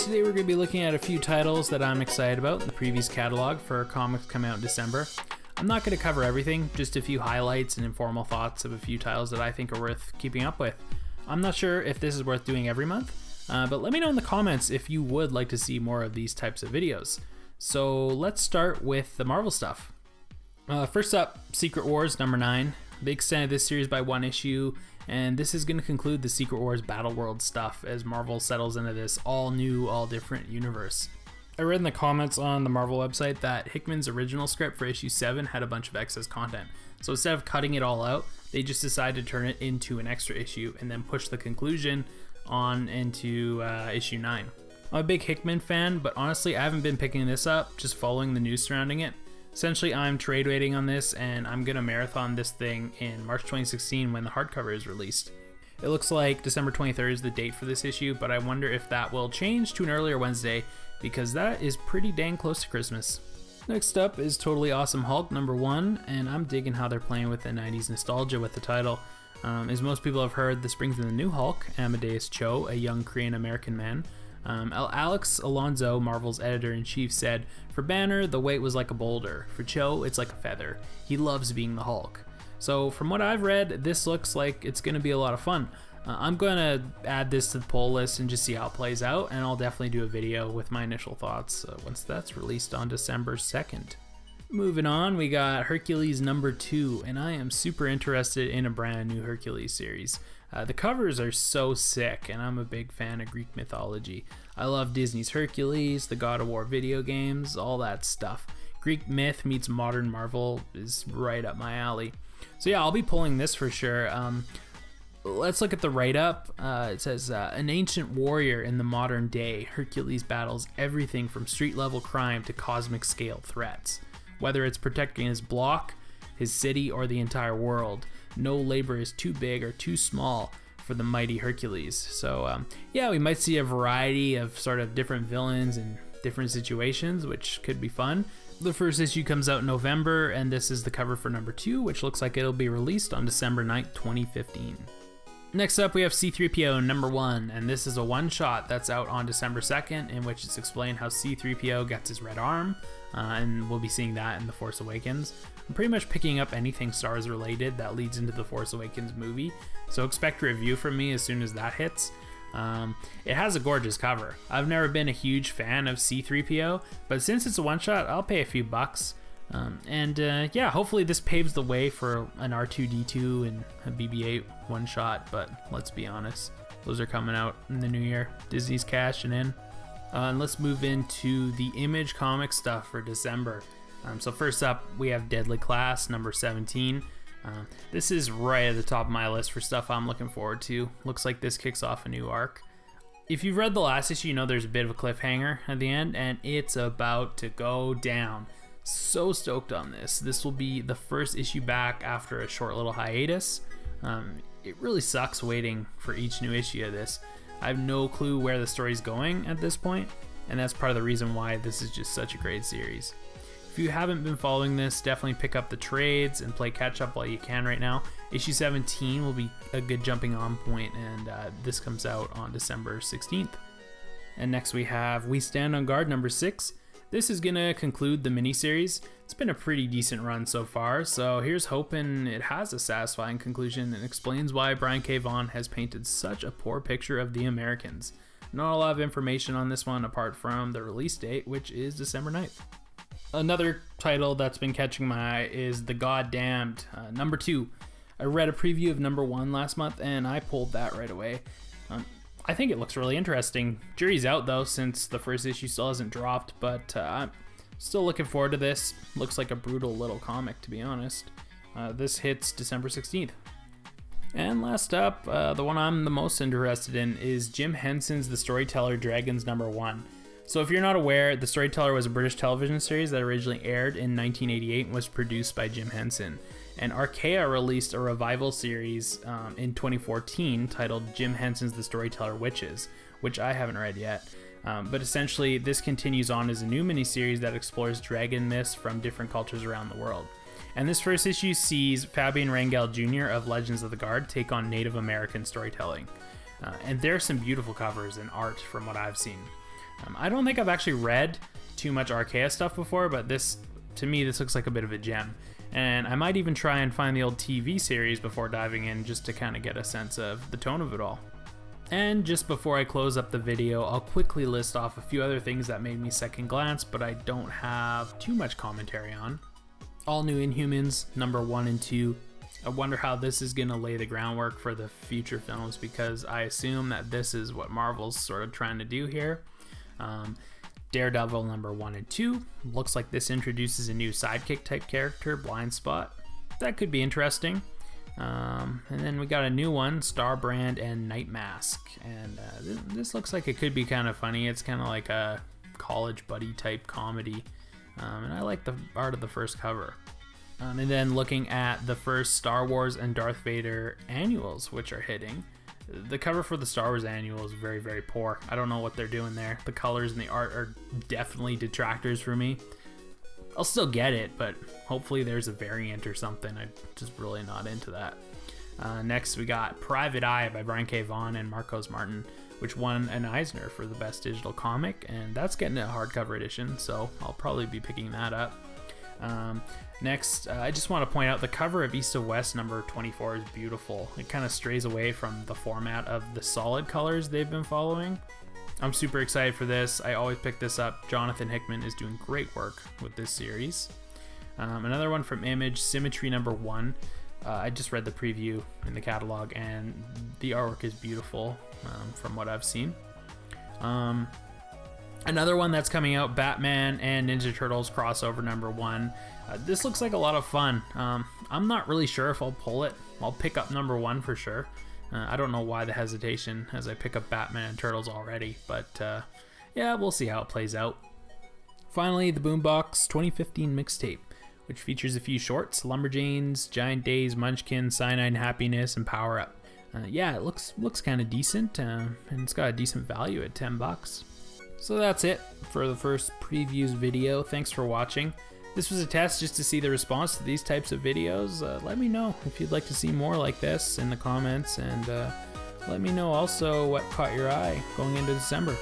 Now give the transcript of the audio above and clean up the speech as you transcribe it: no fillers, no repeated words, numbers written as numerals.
Today we're going to be looking at a few titles that I'm excited about in the previous catalog for comics coming out in December. I'm not going to cover everything, just a few highlights and informal thoughts of a few titles that I think are worth keeping up with. I'm not sure if this is worth doing every month, but let me know in the comments if you would like to see more of these types of videos. So let's start with the Marvel stuff. First up, Secret Wars number 9. They extended this series by one issue, and this is going to conclude the Secret Wars Battle World stuff as Marvel settles into this all new, all different universe. I read in the comments on the Marvel website that Hickman's original script for issue 7 had a bunch of excess content. So instead of cutting it all out, they just decided to turn it into an extra issue and then push the conclusion on into issue 9. I'm a big Hickman fan, but honestly I haven't been picking this up, just following the news surrounding it. Essentially, I'm trade waiting on this, and I'm gonna marathon this thing in March 2016 when the hardcover is released. It looks like December 23rd is the date for this issue, but I wonder if that will change to an earlier Wednesday, because that is pretty dang close to Christmas. Next up is Totally Awesome Hulk number 1, and I'm digging how they're playing with the 90s nostalgia with the title. As most people have heard, this brings in the new Hulk, Amadeus Cho, a young Korean-American man. Alex Alonso, Marvel's editor-in-chief, said, "For Banner, the weight was like a boulder. For Cho, it's like a feather. He loves being the Hulk." So from what I've read, this looks like it's going to be a lot of fun. I'm going to add this to the poll list and just see how it plays out, and I'll definitely do a video with my initial thoughts once that's released on December 2nd. Moving on, we got Hercules number 2, and I am super interested in a brand new Hercules series. The covers are so sick, and I'm a big fan of Greek mythology. I love Disney's Hercules, the God of War video games, all that stuff. Greek myth meets modern Marvel is right up my alley. So yeah, I'll be pulling this for sure. Let's look at the write-up. It says, an ancient warrior in the modern day, Hercules battles everything from street-level crime to cosmic-scale threats. Whether it's protecting his block, his city, or the entire world, no labor is too big or too small for the mighty Hercules. So yeah, we might see a variety of sort of different villains and different situations, which could be fun. The first issue comes out in November, and this is the cover for number 2, which looks like it'll be released on December 9th, 2015. Next up, we have C-3PO number 1, and this is a one-shot that's out on December 2nd, in which it's explained how C-3PO gets his red arm, and we'll be seeing that in The Force Awakens. I'm pretty much picking up anything Star Wars related that leads into The Force Awakens movie, so expect a review from me as soon as that hits. It has a gorgeous cover. I've never been a huge fan of C-3PO, but since it's a one-shot, I'll pay a few bucks. Yeah, hopefully this paves the way for an R2-D2 and a BB-8 one-shot, but let's be honest, those are coming out in the new year. Disney's cashing in. And let's move into the Image Comics stuff for December. So first up, we have Deadly Class number 17. This is right at the top of my list for stuff I'm looking forward to. Looks like this kicks off a new arc. If you've read the last issue, you know there's a bit of a cliffhanger at the end, and it's about to go down. So stoked on this. This will be the first issue back after a short little hiatus. It really sucks waiting for each new issue of this. I have no clue where the story's going at this point, and that's part of the reason why this is just such a great series. If you haven't been following this, definitely pick up the trades and play catch up while you can right now. Issue 17 will be a good jumping on point, and this comes out on December 16th. And next we have We Stand on Guard number 6. This is gonna conclude the miniseries. It's been a pretty decent run so far, so here's hoping it has a satisfying conclusion and explains why Brian K. Vaughan has painted such a poor picture of the Americans. Not a lot of information on this one apart from the release date, which is December 9th. Another title that's been catching my eye is The Goddamned, number 2. I read a preview of number 1 last month and I pulled that right away. I think it looks really interesting. Jury's out though, since the first issue still hasn't dropped, but I'm still looking forward to this. Looks like a brutal little comic, to be honest. This hits December 16th. And last up, the one I'm the most interested in is Jim Henson's The Storyteller Dragons number 1. So if you're not aware, The Storyteller was a British television series that originally aired in 1988 and was produced by Jim Henson. And Archaea released a revival series in 2014 titled Jim Henson's The Storyteller Witches, which I haven't read yet. But essentially, this continues on as a new miniseries that explores dragon myths from different cultures around the world. And this first issue sees Fabian Rangel Jr. of Legends of the Guard take on Native American storytelling. And there are some beautiful covers and art from what I've seen. I don't think I've actually read too much Archaea stuff before, but this, to me, this looks like a bit of a gem. And I might even try and find the old TV series before diving in, just to kind of get a sense of the tone of it all. And just before I close up the video, I'll quickly list off a few other things that made me second glance, but I don't have too much commentary on. All New Inhumans, number 1 and 2. I wonder how this is going to lay the groundwork for the future films, because I assume that this is what Marvel's sort of trying to do here. Daredevil number 1 and 2. Looks like this introduces a new sidekick type character, Blind Spot. That could be interesting. And then we got a new one, Starbrand and Night Mask. And this looks like it could be kind of funny. It's kind of like a college buddy type comedy. And I like the art of the first cover. And then looking at the first Star Wars and Darth Vader annuals, which are hitting. The cover for the Star Wars annual is very, very poor. I don't know what they're doing there. The colors and the art are definitely detractors for me. I'll still get it, but hopefully there's a variant or something. I'm just really not into that. Next, we got Private Eye by Brian K. Vaughan and Marcos Martin, which won an Eisner for the best digital comic, and that's getting a hardcover edition, so I'll probably be picking that up. Next, I just want to point out the cover of East of West number 24 is beautiful. It kind of strays away from the format of the solid colors they've been following. I'm super excited for this. I always pick this up. Jonathan Hickman is doing great work with this series. Another one from Image, Symmetry number 1. I just read the preview in the catalog, and the artwork is beautiful from what I've seen. Another one that's coming out, Batman and Ninja Turtles crossover number 1. This looks like a lot of fun. I'm not really sure if I'll pull it. I'll pick up number 1 for sure. I don't know why the hesitation, as I pick up Batman and Turtles already, but yeah, we'll see how it plays out. Finally, the Boombox 2015 mixtape, which features a few shorts, Lumberjanes, Giant Days, Munchkin, Cyanide Happiness, and Power Up. Yeah, it looks kind of decent, and it's got a decent value at $10. So that's it for the first previews video. Thanks for watching. This was a test just to see the response to these types of videos. Let me know if you'd like to see more like this in the comments, and let me know also what caught your eye going into December.